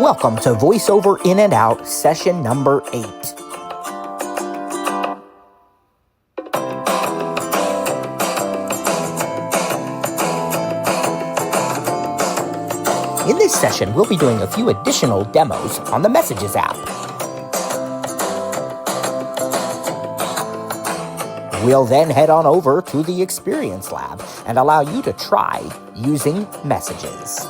Welcome to Voiceover In and Out, session number 8. In this session, we'll be doing a few additional demos on the Messages app. We'll then head on over to the Experience Lab and allow you to try using Messages.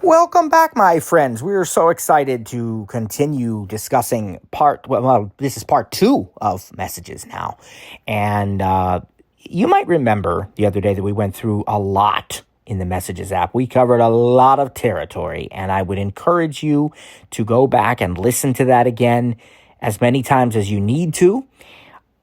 Welcome back, my friends. We are so excited to continue discussing this is part 2 of Messages now. And you might remember the other day that we went through a lot in the Messages app. We covered a lot of territory, and I would encourage you to go back and listen to that again as many times as you need to.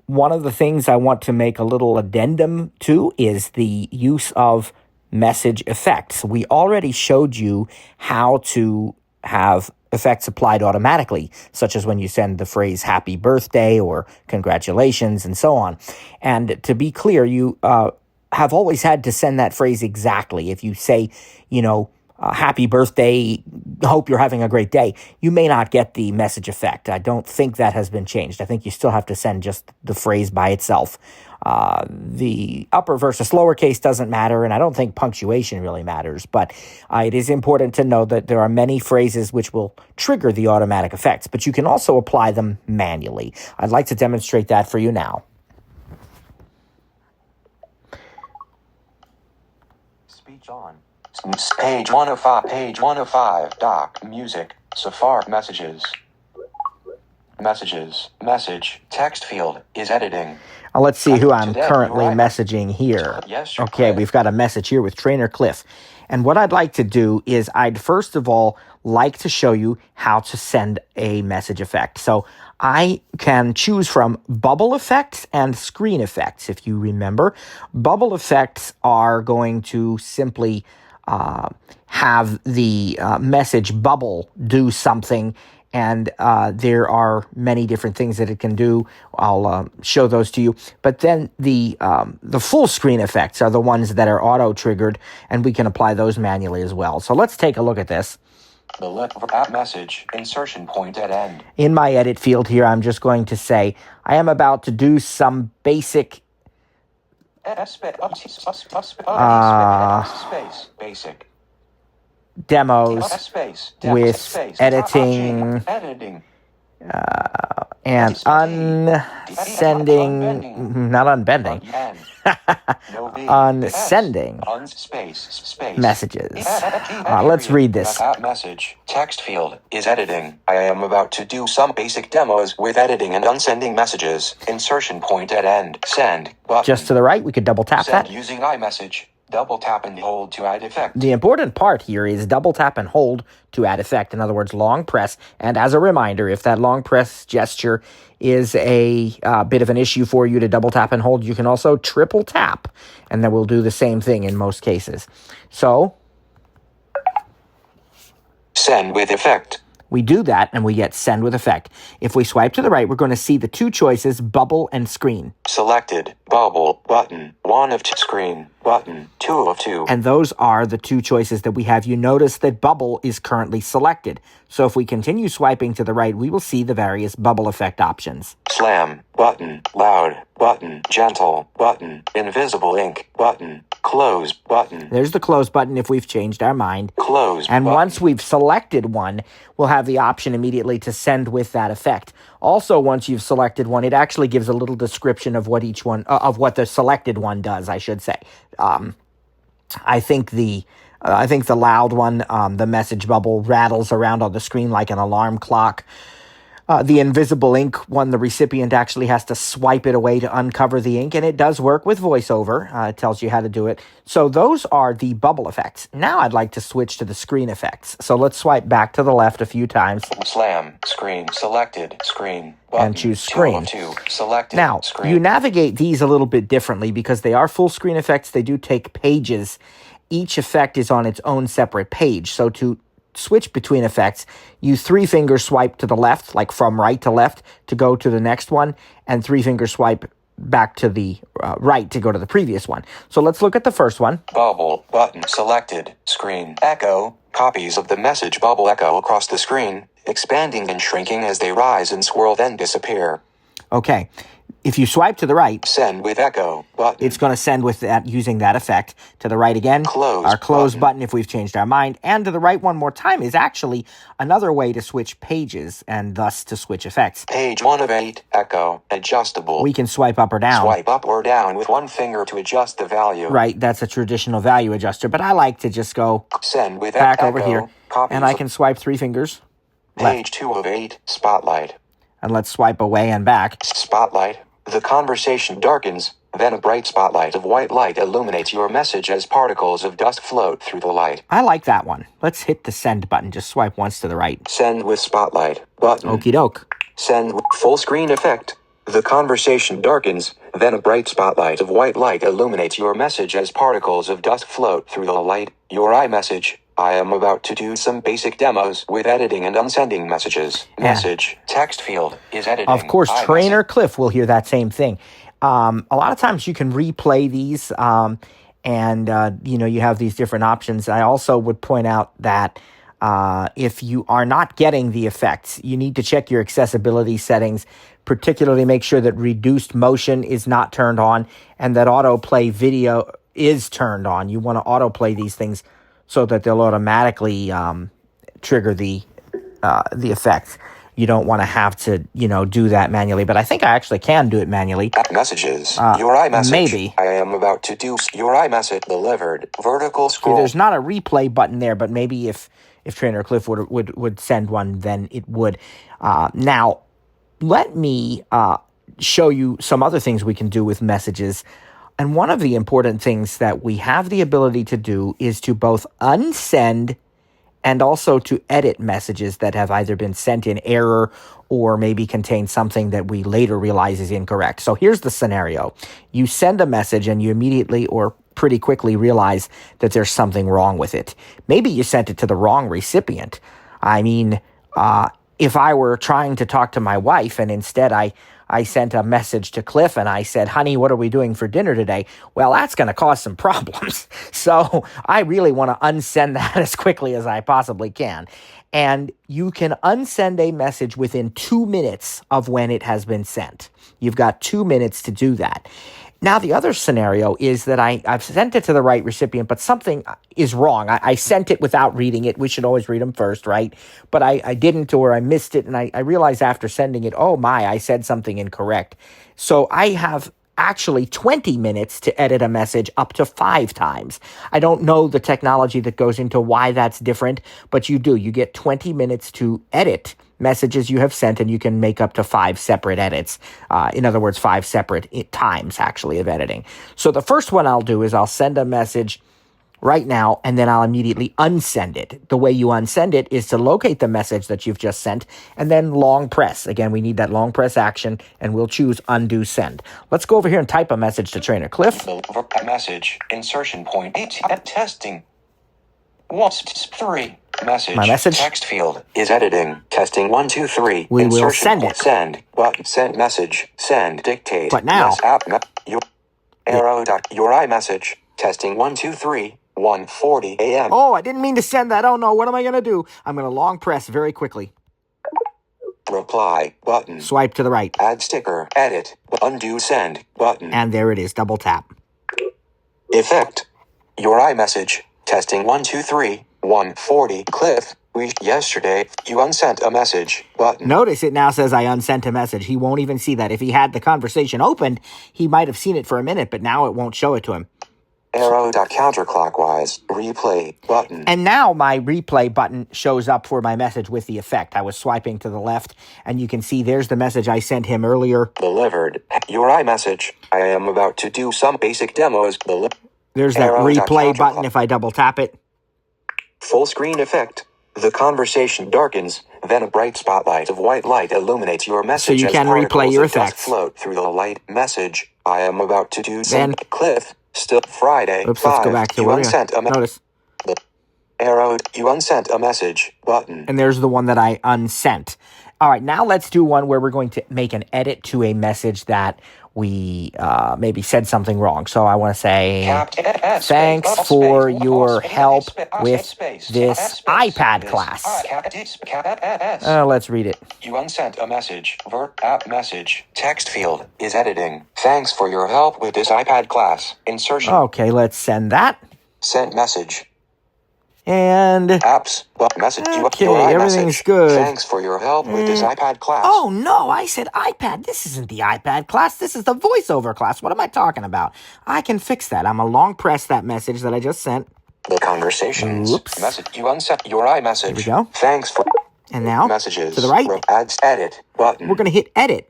One of the things I want to make a little addendum to is the use of message effects. We already showed you how to have effects applied automatically, such as when you send the phrase happy birthday or congratulations and so on. And to be clear, you have always had to send that phrase exactly. If you say, happy birthday, hope you're having a great day, you may not get the message effect. I don't think that has been changed. I think you still have to send just the phrase by itself. The upper versus lowercase doesn't matter, and I don't think punctuation really matters, but it is important to know that there are many phrases which will trigger the automatic effects, but you can also apply them manually. I'd like to demonstrate that for you now. Speech on. Page 105, doc, music, Safari, messages. Message, text field is editing. Let's see who I'm currently messaging here. Yes, okay, we've got a message here with Trainer Cliff. And what I'd like to do is I'd first of all like to show you how to send a message effect. So I can choose from bubble effects and screen effects. If you remember, bubble effects are going to simply have the message bubble do something, and there are many different things that it can do. I'll show those to you. But then the full screen effects are the ones that are auto-triggered, and we can apply those manually as well. So let's take a look at this. The app message, insertion point at end. In my edit field here, I'm just going to say, I am about to do some basic demos with editing and unsending, not unbending, unsending messages. Let's read this. Message, text field is editing. I am about to do some basic demos with editing and unsending messages. Insertion point at end. Send button. Just to the right, we could double tap Send that. Using iMessage. Double tap and hold to add effect. The important part here is double tap and hold to add effect. In other words, long press. And as a reminder, if that long press gesture is a bit of an issue for you to double tap and hold, you can also triple tap, and then we'll do the same thing in most cases. So, send with effect. we do that, and we get send with effect. If we swipe to the right, we're going to see the two choices, bubble and screen. Selected, bubble, button, 1 of 2, screen, button, 2 of 2. And those are the two choices that we have. You notice that bubble is currently selected. So if we continue swiping to the right, we will see the various bubble effect options. Slam, button, loud, button, gentle, button, invisible ink, button, close, button. There's the close button if we've changed our mind. Close And button. once we've selected one, we'll have the option immediately to send with that effect. Also, once you've selected one, it actually gives a little description of what each one, of what the selected one does, I should say. I think the loud one, the message bubble, rattles around on the screen like an alarm clock. The invisible ink one, the recipient actually has to swipe it away to uncover the ink, and it does work with VoiceOver. It tells you how to do it. So those are the bubble effects. Now I'd like to switch to the screen effects. So let's swipe back to the left a few times. Slam, screen, selected, screen, button, and choose screen. 2 of 2, selected, Now, screen. you navigate these a little bit differently because they are full screen effects. They do take pages. Each effect is on its own separate page. So to switch between effects, you 3-finger swipe to the left, like from right to left, to go to the next one, and 3-finger swipe back to the right to go to the previous one. So let's look at the first one. Bubble button selected. Screen echo. Copies of the message bubble echo across the screen, expanding and shrinking as they rise and swirl, then disappear. Okay. If you swipe to the right, Send with echo button. it's going to send with that using that effect. To the right again, Close our close button. button if we've changed our mind. And to the right one more time is actually another way to switch pages and thus to switch effects. Page 1 of 8. Echo. Adjustable. We can swipe up or down. Swipe up or down with one finger to adjust the value. Right, that's a traditional value adjuster, but I like to just go Send with back echo. over here, Copies and I of can swipe 3 fingers left. Page 2 of 8. Spotlight. And let's swipe away and back. Spotlight. The conversation darkens, then a bright spotlight of white light illuminates your message as particles of dust float through the light. I like that one. Let's hit the send button. Just swipe once to the right. Send with spotlight button. Okie doke. Send with full screen effect. The conversation darkens, then a bright spotlight of white light illuminates your message as particles of dust float through the light. Your iMessage. I am about to do some basic demos with editing and unsending messages. Yeah. Message. Text field is editing. Of course, iMessage. Trainer Cliff will hear that same thing. A lot of times you can replay these, and you have these different options. I also would point out that if you are not getting the effects, you need to check your accessibility settings, particularly make sure that reduced motion is not turned on and that autoplay video is turned on. You want to autoplay these things so that they'll automatically trigger the effects. You don't want to have to, do that manually. But I think I actually can do it manually. Messages. Your iMessage. Maybe. I am about to do your iMessage delivered. Vertical See, scroll. there's not a replay button there, but maybe if Trainer Cliff would send one, then it would. Now, let me show you some other things we can do with messages. And one of the important things that we have the ability to do is to both unsend and also to edit messages that have either been sent in error or maybe contain something that we later realize is incorrect. So here's the scenario. You send a message and you immediately or pretty quickly realize that there's something wrong with it. Maybe you sent it to the wrong recipient. I mean, if I were trying to talk to my wife and instead I sent a message to Cliff and I said, honey, what are we doing for dinner today? Well, that's going to cause some problems. So I really want to unsend that as quickly as I possibly can. And you can unsend a message within 2 minutes of when it has been sent. You've got 2 minutes to do that. Now, the other scenario is that I've sent it to the right recipient, but something is wrong. I sent it without reading it. We should always read them first, right? But I didn't, or I missed it, and I realized after sending it, oh my, I said something incorrect. So I have actually 20 minutes to edit a message up to 5 times. I don't know the technology that goes into why that's different, but you do. You get 20 minutes to edit messages you have sent, and you can make up to 5 separate edits. In other words, 5 separate times, actually, of editing. So the first one I'll do is I'll send a message right now, and then I'll immediately unsend it. The way you unsend it is to locate the message that you've just sent, and then long press. Again, we need that long press action, and we'll choose undo send. Let's go over here and type a message to Trainer Cliff. Message. Insertion point. Testing. 1, 3. Message. My message. Text field is editing. Testing 1, 2, 3. We will Insertion send point. it. Send button. Send message. Send dictate. But now- Your arrow. Your iMessage. Testing 1, 2, 3. 1:40 a.m. Oh, I didn't mean to send that. Oh no, what am I going to do? I'm going to long press very quickly. Reply button. Swipe to the right. Add sticker. Edit. Undo send button. And there it is. Double tap. Effect. Your iMessage. Testing 1, 2, 3. 1:40. Cliff. Yesterday, you unsent a message button. Notice it now says I unsent a message. He won't even see that. If he had the conversation opened, he might have seen it for a minute, but now it won't show it to him. Arrow. Counterclockwise. Replay button. And now my replay button shows up for my message with the effect. I was swiping to the left, and you can see there's the message I sent him earlier. Delivered. Your iMessage. I am about to do some basic demos. There's that Arrow. replay button if I double tap it. Full screen effect. The conversation darkens, then a bright spotlight of white light illuminates your message. So you as can replay particles your of dust effects. float through the light. Message. I am about to do some. Then- Cliff. Still Friday. Oops, 5. let's go back to you where we unsent are. a Notice. arrow, you unsent a message, button. And there's the one that I unsent. All right, now let's do one where we're going to make an edit to a message that we maybe said something wrong. So I want to say, thanks for your help with this iPad class. Let's read it. You unsent a message, app message, text field is editing. Thanks for your help with this iPad class. Insertion. Okay, let's send that. Sent message. And apps, message. okay, your everything's good. Thanks for your help with this iPad class. Oh no, I said iPad. This isn't the iPad class. This is the voiceover class. What am I talking about? I can fix that. I'm a long press that message that I just sent. The conversations. Oops. Message. You unsent your iMessage. Here we go. Thanks for. And now messages to the right. Adds edit button. We're going to hit edit.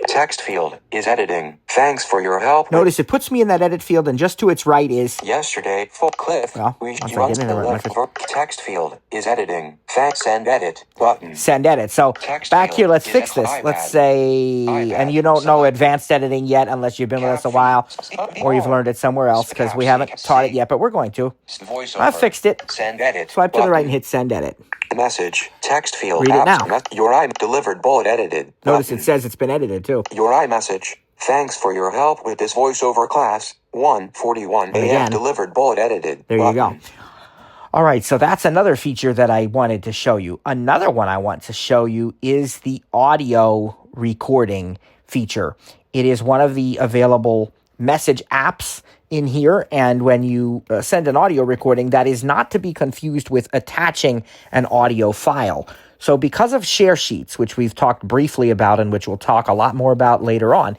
Text field is editing. Thanks for your help. Notice it puts me in that edit field, and just to its right is yesterday. Full Cliff. Well, text field is editing. Thanks, send edit button. Send edit. So text back here, let's is fix this. iPad. Let's say, and you don't know advanced editing yet unless you've been with us a while, or you've learned it somewhere else because we haven't taught it yet, but we're going to. Voiceover. I fixed it. Send edit. Swipe to the right and hit send edit. Message. Text field. Read it now. Your delivered bullet edited. Notice it says it's been edited too. Your iMessage. Thanks for your help with this voiceover class. 1:41 a.m. Delivered bullet edited. There you go. All right, so that's another feature that I wanted to show you. Another one I want to show you is the audio recording feature. It is one of the available message apps in here, and when you send an audio recording, that is not to be confused with attaching an audio file. So because of share sheets, which we've talked briefly about and which we'll talk a lot more about later on,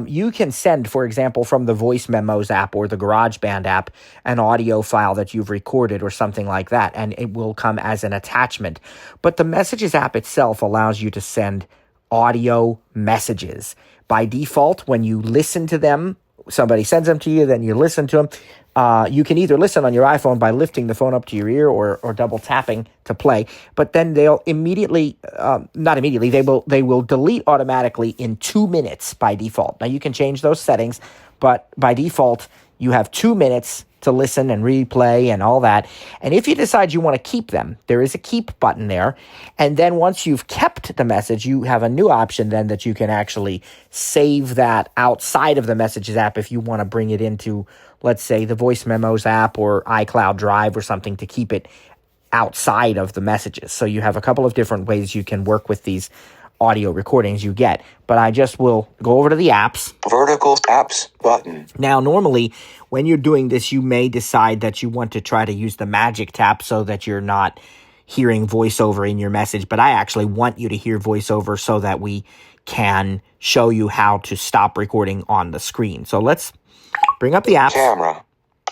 you can send, for example, from the Voice Memos app or the GarageBand app, an audio file that you've recorded or something like that, and it will come as an attachment. But the Messages app itself allows you to send audio messages. By default, when you listen to them, somebody sends them to you, then you listen to them. You can either listen on your iPhone by lifting the phone up to your ear or double tapping to play, but then they'll immediately, not immediately, they will delete automatically in 2 minutes by default. Now you can change those settings, but by default, you have 2 minutes to listen and replay and all that. And if you decide you want to keep them, there is a keep button there. And then once you've kept the message, you have a new option then that you can actually save that outside of the Messages app if you want to bring it into, let's say, the Voice Memos app or iCloud Drive or something to keep it outside of the Messages. So you have a couple of different ways you can work with these audio recordings you get. But I just will go over to the apps. Vertical apps button. Now, normally, when you're doing this, you may decide that you want to try to use the magic tap so that you're not hearing voiceover in your message. But I actually want you to hear voiceover so that we can show you how to stop recording on the screen. So let's bring up the apps. Camera.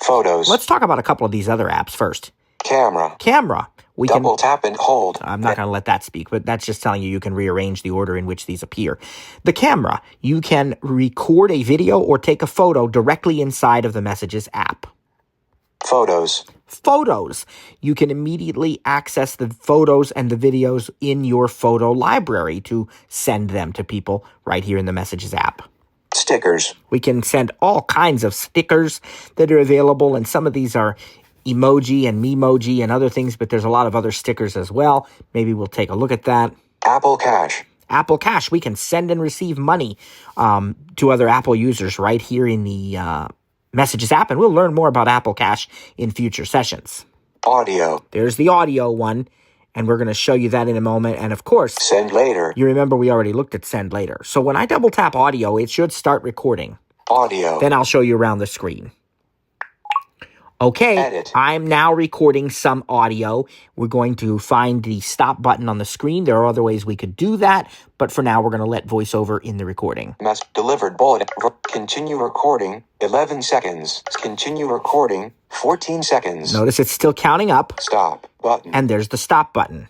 Photos. Let's talk about a couple of these other apps first. Camera. We Double tap and hold. I'm not going to let that speak, but that's just telling you can rearrange the order in which these appear. The camera. You can record a video or take a photo directly inside of the Messages app. Photos. You can immediately access the photos and the videos in your photo library to send them to people right here in the Messages app. Stickers. We can send all kinds of stickers that are available, and some of these are emoji and memoji and other things, but there's a lot of other stickers as well. Maybe we'll take a look at that. Apple Cash. We can send and receive money to other Apple users right here in the Messages app, and we'll learn more about Apple Cash in future sessions. Audio. There's the audio one, and we're going to show you that in a moment. And of course, send later. You remember we already looked at send later. So when I double tap audio, it should start recording. Audio. Then I'll show you around the screen. Okay, edit. I'm now recording some audio. We're going to find the stop button on the screen. There are other ways we could do that, but for now, we're going to let voiceover in the recording. Delivered bullet. Continue recording. 11 seconds. Continue recording. 14 seconds. Notice it's still counting up. Stop button. And there's the stop button.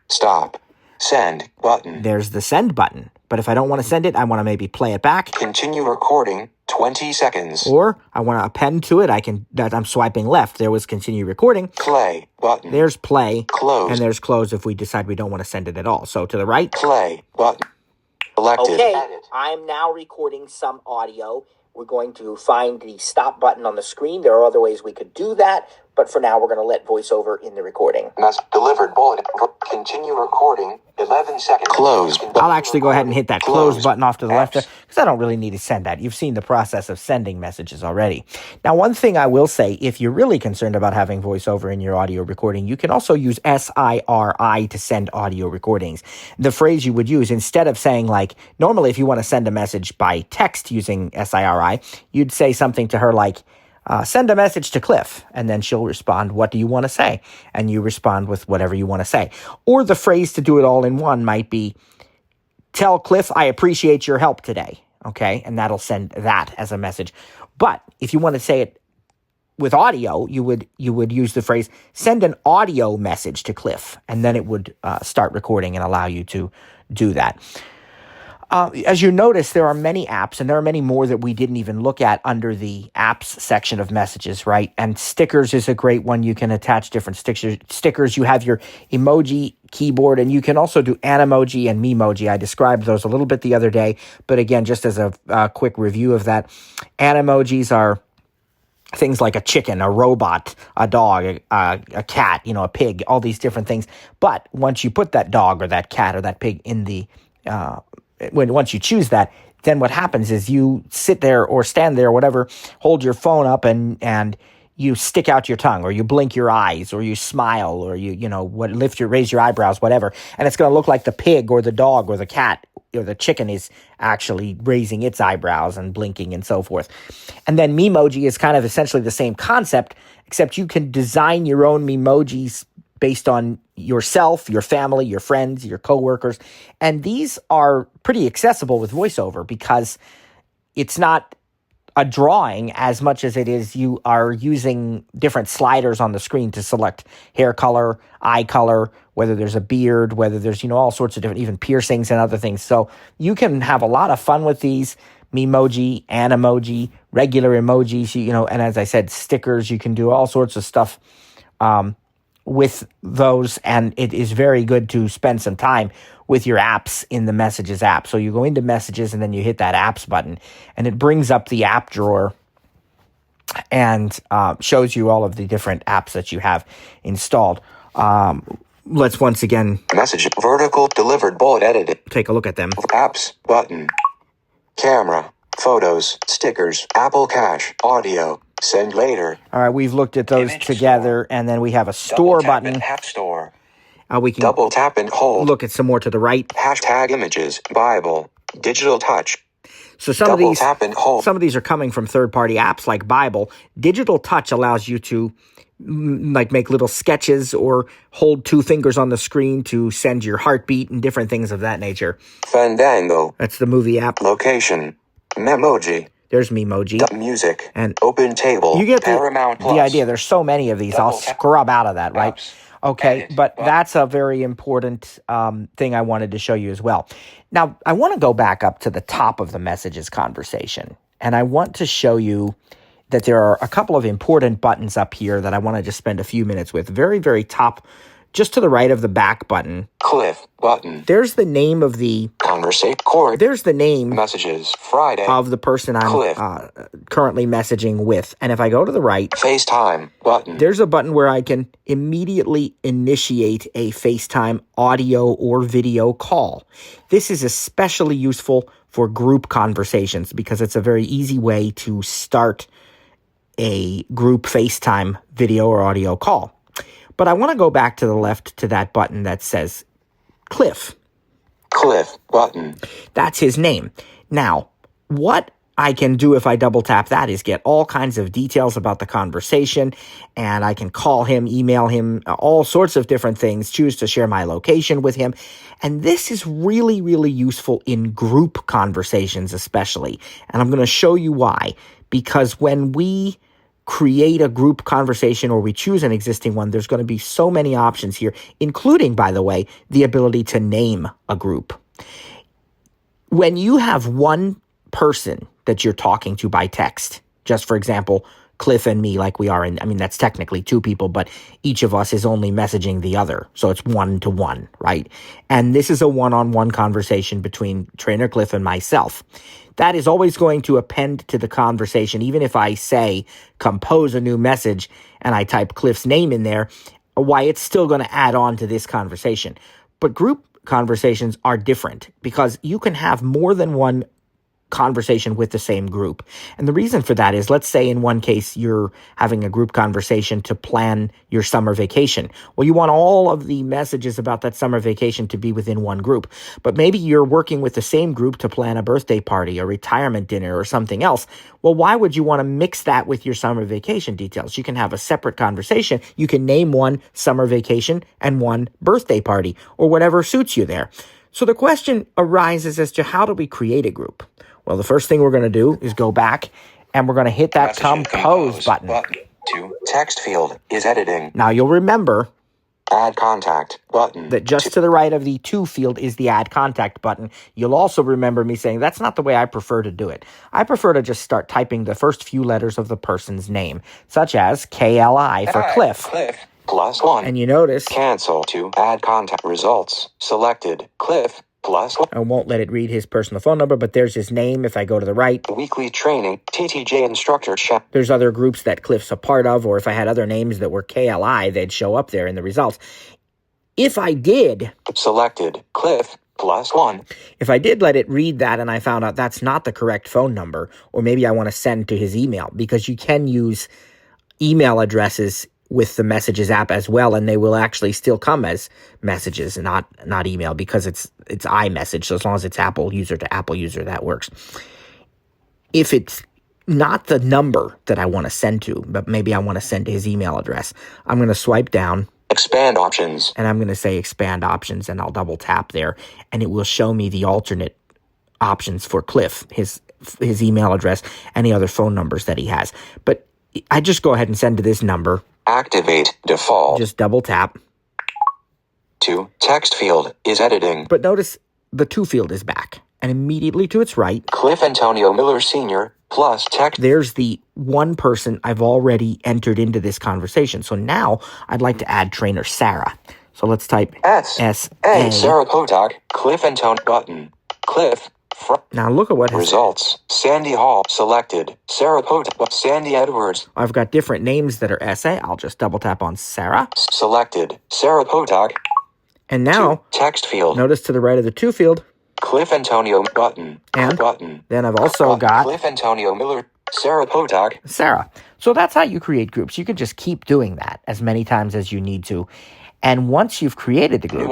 Stop. Send button. There's the send button. But if I don't want to send it, I want to maybe play it back. Continue recording. 20 seconds. Or I want to append to it. I'm swiping left. There was continue recording. Play button. There's play. Close. And there's close if we decide we don't want to send it at all. So to the right. Play button. Selected. Okay, I'm now recording some audio. We're going to find the stop button on the screen. There are other ways we could do that, But for now, we're going to let VoiceOver in the recording. Delivered bullet. Continue recording. 11 seconds. Close. I'll actually go ahead and hit that close button off to the left there, because I don't really need to send that. You've seen the process of sending messages already. Now, one thing I will say, if you're really concerned about having VoiceOver in your audio recording, you can also use SIRI to send audio recordings. The phrase you would use, instead of saying, like, normally if you want to send a message by text using SIRI, you'd say something to her like, send a message to Cliff, and then she'll respond, what do you want to say? And you respond with whatever you want to say. Or the phrase to do it all in one might be, tell Cliff I appreciate your help today, okay? And that'll send that as a message. But if you want to say it with audio, you would use the phrase, send an audio message to Cliff, and then it would start recording and allow you to do that. As you notice, there are many apps, and there are many more that we didn't even look at under the apps section of messages, right? And stickers is a great one. You can attach different stickers. You have your emoji keyboard, and you can also do Animoji and Memoji. I described those a little bit the other day, but again, just as a quick review of that, Animojis are things like a chicken, a robot, a dog, a cat, a pig, all these different things. But once you put that dog or that cat or that pig in the once you choose that, then what happens is you sit there or stand there or whatever, hold your phone up and you stick out your tongue, or you blink your eyes, or you smile, or raise your eyebrows, whatever. And it's going to look like the pig or the dog or the cat or the chicken is actually raising its eyebrows and blinking and so forth. And then Memoji is kind of essentially the same concept, except you can design your own Memojis based on yourself, your family, your friends, your coworkers. And these are pretty accessible with VoiceOver because it's not a drawing as much as it is you are using different sliders on the screen to select hair color, eye color, whether there's a beard, whether there's, all sorts of different, even piercings and other things. So you can have a lot of fun with these. Memoji, Animoji, regular emojis, and as I said, stickers, you can do all sorts of stuff with those, and it is very good to spend some time with your apps in the Messages app. So you go into Messages and then you hit that Apps button, and it brings up the app drawer and shows you all of the different apps that you have installed. Let's once again message vertical delivered bullet edited. Take a look at them. Apps button, camera, photos, stickers, Apple Cash, audio. Send later. All right, we've looked at those Image together, and then we have a store button. App Store. We can double tap and hold. Look at some more to the right. Hashtag images, Bible, Digital Touch. So some double of these tap and hold. Some of these are coming from third-party apps like Bible. Digital Touch allows you to make little sketches or hold two fingers on the screen to send your heartbeat and different things of that nature. Fandango. That's the movie app. Location. Memoji. There's Memoji. Music. And Open Table. You get Paramount Plus. the idea. There's so many of these. I'll scrub out of that, right? Apps. Okay, Edit. but that's a very important thing I wanted to show you as well. Now, I want to go back up to the top of the Messages conversation, and I want to show you that there are a couple of important buttons up here that I want to just spend a few minutes with. Very, very top, just to the right of the back button. Cliff button. There's the name of the... Conversate cord. There's the name... Messages. Friday. Of the person I'm currently messaging with. And if I go to the right... FaceTime button. There's a button where I can immediately initiate a FaceTime audio or video call. This is especially useful for group conversations because it's a very easy way to start a group FaceTime video or audio call. But I want to go back to the left to that button that says Cliff. Cliff button. That's his name. Now, what I can do if I double tap that is get all kinds of details about the conversation, and I can call him, email him, all sorts of different things, choose to share my location with him. And this is really, really useful in group conversations especially. And I'm going to show you why. Because when we create a group conversation or we choose an existing one, there's going to be so many options here, including, by the way, the ability to name a group. When you have one person that you're talking to by text, just for example, Cliff and me like we are in, I mean, that's technically two people, but each of us is only messaging the other. So it's 1-to-1, right? And this is a one-on-one conversation between Trainer Cliff and myself. That is always going to append to the conversation. Even if I say compose a new message and I type Cliff's name in there, why it's still going to add on to this conversation. But group conversations are different because you can have more than one conversation with the same group. And the reason for that is, let's say in one case you're having a group conversation to plan your summer vacation. Well, you want all of the messages about that summer vacation to be within one group. But maybe you're working with the same group to plan a birthday party, a retirement dinner, or something else. Well, why would you want to mix that with your summer vacation details? You can have a separate conversation. You can name one summer vacation and one birthday party, or whatever suits you there. So the question arises as to, how do we create a group? Well, the first thing we're going to do is go back and we're going to hit that compose button. To text field is editing. Now you'll remember Add contact button. that just to the right of the to field is the add contact button. You'll also remember me saying that's not the way I prefer to do it. I prefer to just start typing the first few letters of the person's name, such as KLI for Cliff. +1. And you notice Cancel to add contact results. Selected Cliff +1. I won't let it read his personal phone number, but there's his name if I go to the right. Weekly training TTJ instructor chat. There's other groups that Cliff's a part of, or if I had other names that were KLI, they'd show up there in the results. If I did Selected Cliff +1. If I did let it read that and I found out that's not the correct phone number, or maybe I want to send to his email, because you can use email addresses with the Messages app as well, and they will actually still come as messages, not email, because it's iMessage. So as long as it's Apple user to Apple user, that works. If it's not the number that I want to send to, but maybe I want to send to his email address, I'm going to swipe down. Expand options. And I'm going to say expand options, and I'll double tap there, and it will show me the alternate options for Cliff, his email address, any other phone numbers that he has. But I just go ahead and send to this number. Activate default. Just double tap. To text field is editing. But notice the to field is back. And immediately to its right, Cliff Antonio Miller Sr. plus text. There's the one person I've already entered into this conversation. So now I'd like to add Trainer Sarah. So let's type S-A. Sarah Potok. Cliff Antonio button. Cliff. Now look at what results. Sandy Hall selected. Sarah Potok. Sandy Edwards. I've got different names that are SA. I'll just double tap on Sarah. Selected. Sarah Potok. And now text field. Notice to the right of the to field, Cliff Antonio button. And button. Then I've also got Cliff Antonio Miller. Sarah Potok. Sarah. So that's how you create groups. You can just keep doing that as many times as you need to. And once you've created the group,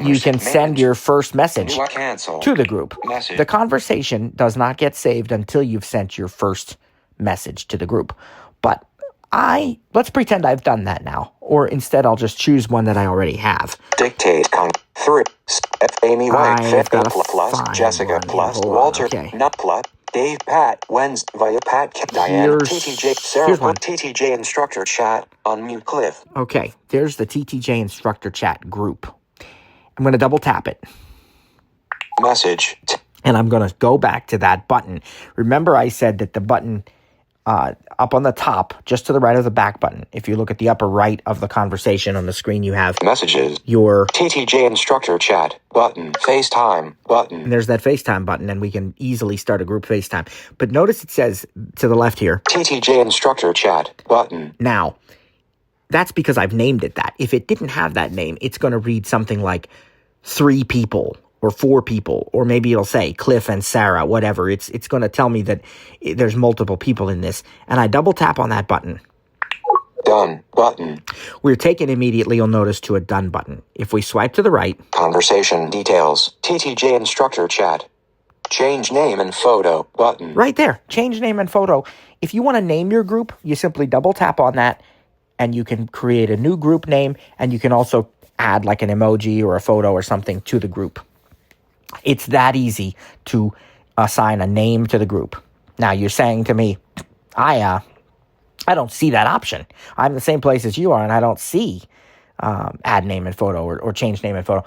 you can send your first message to the group. The conversation does not get saved until you've sent your first message to the group. But let's pretend I've done that now. Or instead, I'll just choose one that I already have. Dictate 3. Amy White, I've got a plus Jessica one. plus Hold on, Walter, okay. not plus Dave, Pat, Wednesday, via Pat, Diane, TTJ, Sarah, TTJ instructor chat, unmute Cliff. Okay, there's the TTJ instructor chat group. I'm going to double tap it. Message. And I'm going to go back to that button. Remember I said that the button up on the top, just to the right of the back button, if you look at the upper right of the conversation on the screen, you have messages, your TTJ instructor chat button, FaceTime button. And there's that FaceTime button, and we can easily start a group FaceTime. But notice it says to the left here, TTJ instructor chat button. Now, that's because I've named it that. If it didn't have that name, it's going to read something like 3 people or 4 people, or maybe it'll say Cliff and Sarah, whatever. It's going to tell me that there's multiple people in this. And I double tap on that button. Done button. We're taken immediately, you'll notice, to a done button. If we swipe to the right, conversation details, TTJ instructor chat, change name and photo button. Right there, change name and photo. If you want to name your group, you simply double tap on that, and you can create a new group name, and you can also add like an emoji or a photo or something to the group. It's that easy to assign a name to the group. Now, you're saying to me, I don't see that option. I'm the same place as you are, and I don't see add name and photo or change name and photo.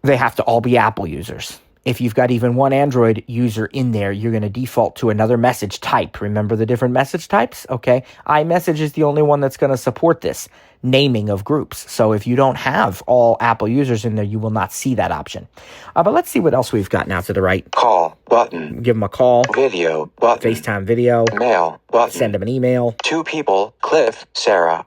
They have to all be Apple users. If you've got even one Android user in there, you're going to default to another message type. Remember the different message types? Okay. iMessage is the only one that's going to support this naming of groups. So if you don't have all Apple users in there, you will not see that option. But let's see what else we've got now to the right. Call button. Give them a call. Video button. FaceTime video. Mail button. Send them an email. 2 people, Cliff, Sarah.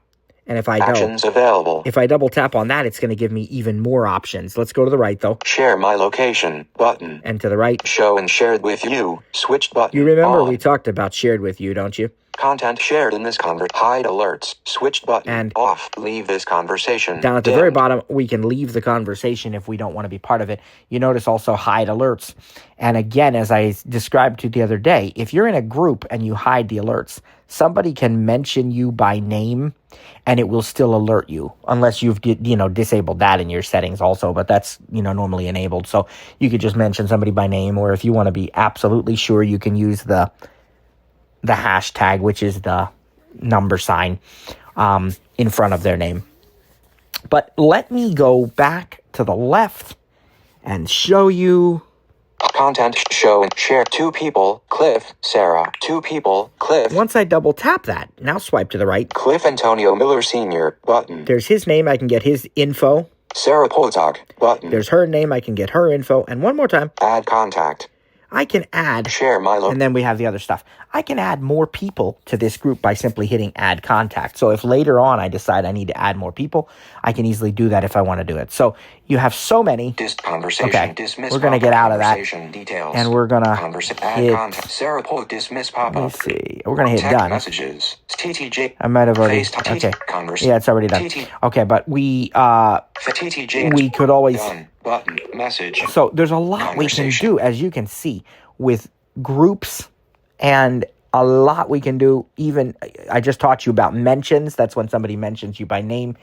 And if I Actions available. If I double tap on that, it's going to give me even more options. Let's go to the right, though. Share my location button. And to the right. Show and shared with you. Switched button. You remember on. we talked about shared with you, don't you? Content shared in this hide alerts. Switched button. And off. Leave this conversation. Down at the very bottom, we can leave the conversation if we don't want to be part of it. You notice also hide alerts. And again, as I described to you the other day, if you're in a group and you hide the alerts, somebody can mention you by name and it will still alert you unless you've disabled that in your settings also, but that's normally enabled. So you could just mention somebody by name, or if you want to be absolutely sure, you can use the hashtag, which is the number sign in front of their name. But let me go back to the left and show you content, show and share. 2 people, Cliff, Sarah. 2 people, Cliff. Once I double tap that, now swipe to the right. Cliff Antonio Miller Sr. button. There's his name. I can get his info. Sarah Polzog button. There's her name. I can get her info. And one more time. Add contact. I can add. Share my and then we have the other stuff. I can add more people to this group by simply hitting add contact. So if later on I decide I need to add more people, I can easily do that if I want to do it. So you have so many. Conversation. Okay, Dismiss we're going to get out of that. Details. And we're going to add contact. Sarah Pol dismiss pop-up. Let's see. We're going to hit done. Messages. TTJ. I might have already. Okay. Yeah, it's already done. Okay, but we could always. Done. Button. Message. So there's a lot we can do, as you can see, with groups, and a lot we can do. Even I just taught you about mentions. That's when somebody mentions you by name.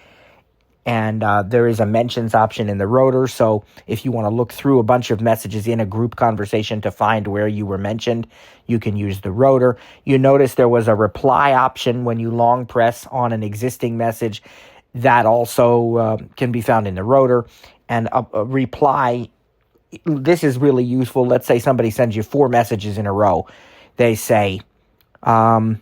And there is a mentions option in the rotor. So if you want to look through a bunch of messages in a group conversation to find where you were mentioned, you can use the rotor. You notice there was a reply option when you long press on an existing message. That also can be found in the rotor. And a reply, this is really useful. Let's say somebody sends you 4 messages in a row. They say, how's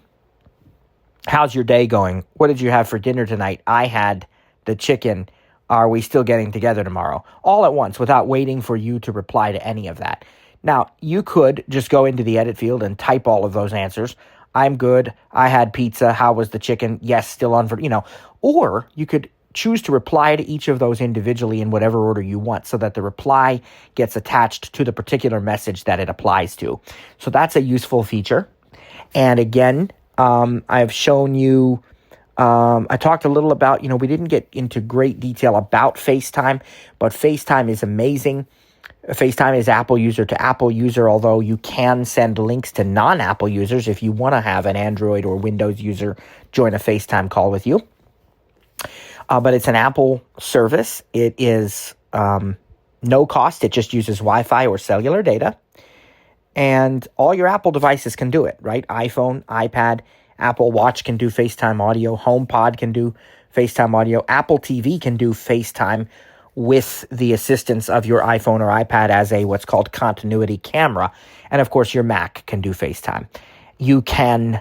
your day going? What did you have for dinner tonight? I had the chicken. Are we still getting together tomorrow? All at once without waiting for you to reply to any of that. Now, you could just go into the edit field and type all of those answers. I'm good. I had pizza. How was the chicken? Yes, still on for, or you could choose to reply to each of those individually in whatever order you want so that the reply gets attached to the particular message that it applies to. So that's a useful feature. And again, I've shown you, I talked a little about, we didn't get into great detail about FaceTime, but FaceTime is amazing. FaceTime is Apple user to Apple user, although you can send links to non-Apple users if you want to have an Android or Windows user join a FaceTime call with you. But it's an Apple service. It is no cost. It just uses Wi-Fi or cellular data. And all your Apple devices can do it, right? iPhone, iPad, Apple Watch can do FaceTime audio. HomePod can do FaceTime audio. Apple TV can do FaceTime with the assistance of your iPhone or iPad as a what's called continuity camera. And of course, your Mac can do FaceTime. You can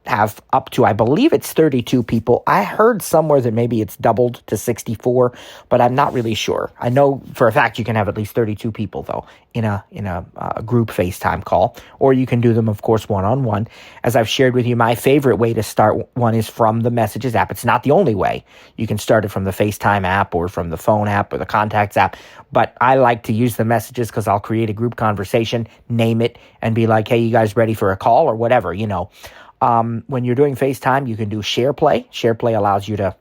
have up to, I believe it's 32 people. I heard somewhere that maybe it's doubled to 64, but I'm not really sure. I know for a fact you can have at least 32 people though in a group FaceTime call, or you can do them, of course, one-on-one. As I've shared with you, my favorite way to start one is from the Messages app. It's not the only way. You can start it from the FaceTime app or from the phone app or the Contacts app, but I like to use the Messages because I'll create a group conversation, name it, and be like, hey, you guys ready for a call or whatever, When you're doing FaceTime, you can do SharePlay. SharePlay allows you to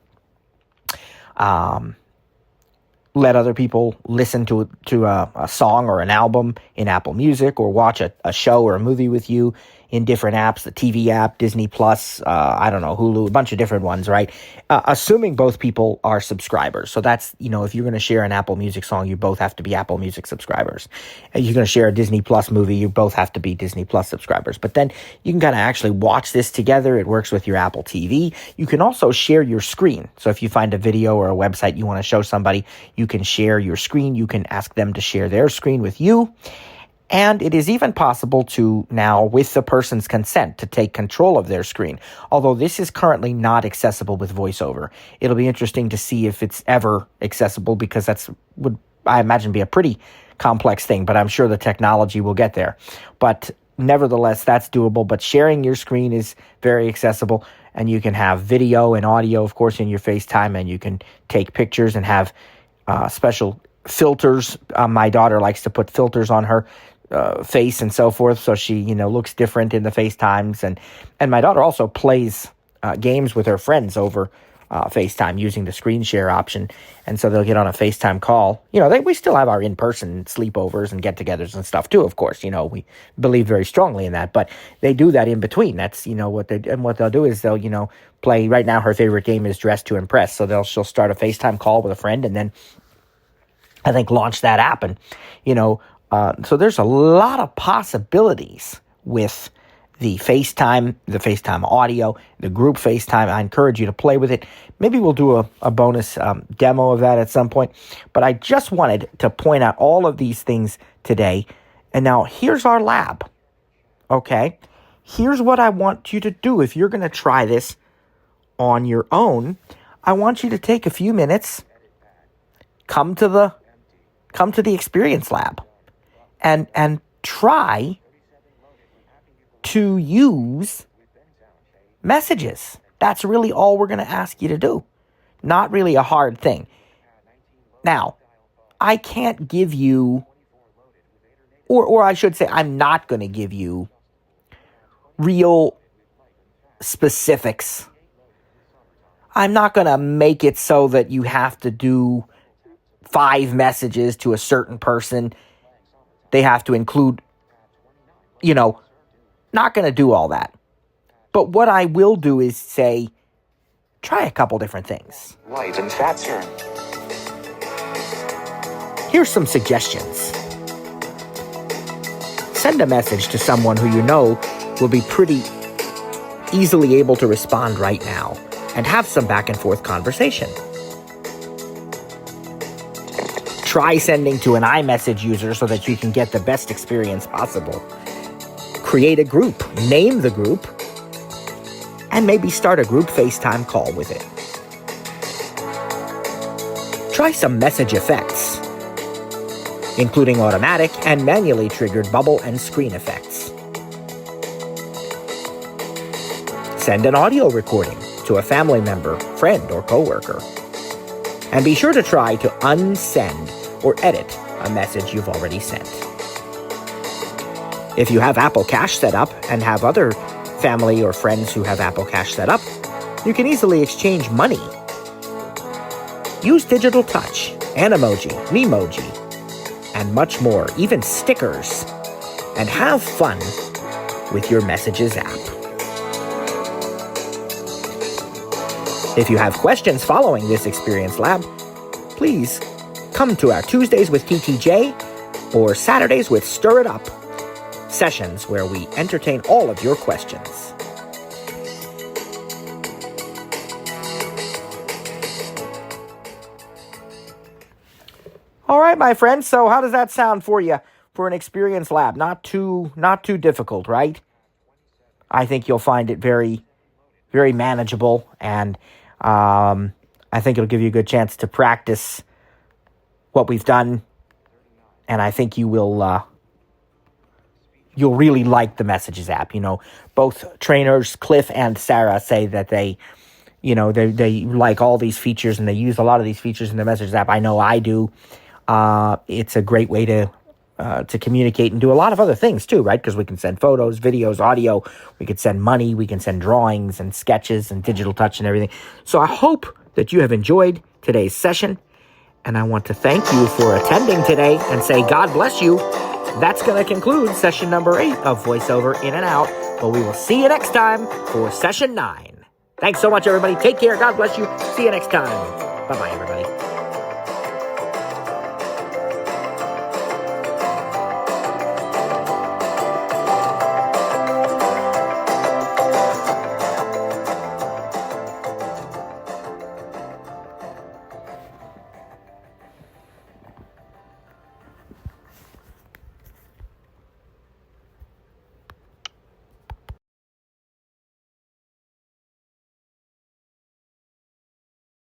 let other people listen to a song or an album in Apple Music, or watch a show or a movie with you in different apps, the TV app, Disney Plus, I don't know, Hulu, a bunch of different ones, right? Assuming both people are subscribers. So that's, if you're going to share an Apple Music song, you both have to be Apple Music subscribers. And you're going to share a Disney Plus movie, you both have to be Disney Plus subscribers. But then you can kind of actually watch this together. It works with your Apple TV. You can also share your screen. So if you find a video or a website you want to show somebody, you can share your screen. You can ask them to share their screen with you. And it is even possible to now, with the person's consent, to take control of their screen. Although this is currently not accessible with VoiceOver. It'll be interesting to see if it's ever accessible, because would, I imagine, be a pretty complex thing. But I'm sure the technology will get there. But nevertheless, that's doable. But sharing your screen is very accessible. And you can have video and audio, of course, in your FaceTime. And you can take pictures and have special filters. My daughter likes to put filters on her face and so forth, so she looks different in the FaceTimes, and my daughter also plays games with her friends over FaceTime using the screen share option, and so they'll get on a FaceTime call. We still have our in-person sleepovers and get-togethers and stuff too, of course. We believe very strongly in that, but they do that in between. That's what they'll do is they'll play. Right now her favorite game is Dress to Impress, so she'll start a FaceTime call with a friend, and then I think launch that app, and so there's a lot of possibilities with the FaceTime audio, the group FaceTime. I encourage you to play with it. Maybe we'll do a bonus demo of that at some point. But I just wanted to point out all of these things today. And now here's our lab. Okay? Here's what I want you to do. If you're going to try this on your own, I want you to take a few minutes, come to the experience lab. And try to use messages. That's really all we're going to ask you to do. Not really a hard thing. Now, I can't give you, or I should say, I'm not going to give you real specifics. I'm not going to make it so that you have to do 5 messages to a certain person. They have to include, not going to do all that. But what I will do is say, try a couple different things. Light and fat serum. Here's some suggestions. Send a message to someone who you know will be pretty easily able to respond right now, and have some back and forth conversation. Try sending to an iMessage user so that you can get the best experience possible. Create a group, name the group, and maybe start a group FaceTime call with it. Try some message effects, including automatic and manually triggered bubble and screen effects. Send an audio recording to a family member, friend, or coworker. And be sure to try to unsend or edit a message you've already sent. If you have Apple Cash set up and have other family or friends who have Apple Cash set up, you can easily exchange money. Use Digital Touch, Animoji, Memoji, and much more, even stickers, and have fun with your Messages app. If you have questions following this Experience Lab, please come to our Tuesdays with TTJ or Saturdays with Stir It Up sessions where we entertain all of your questions. All right, my friends. So how does that sound for you for an Experience Lab? Not too difficult, right? I think you'll find it very, very manageable, and I think it'll give you a good chance to practice what we've done, and I think you will you'll really like the Messages app. Both trainers Cliff and Sarah say that they like all these features, and they use a lot of these features in the Messages app. I know I do. It's a great way to communicate and do a lot of other things too, right? Because we can send photos, videos, audio. We can send money. We can send drawings and sketches and digital touch and everything. So I hope that you have enjoyed today's session. And I want to thank you for attending today and say God bless you. That's going to conclude session number 8 of VoiceOver In and Out But we will see you next time for session 9. Thanks so much, everybody. Take care. God bless you. See you next time. Bye-bye, everybody.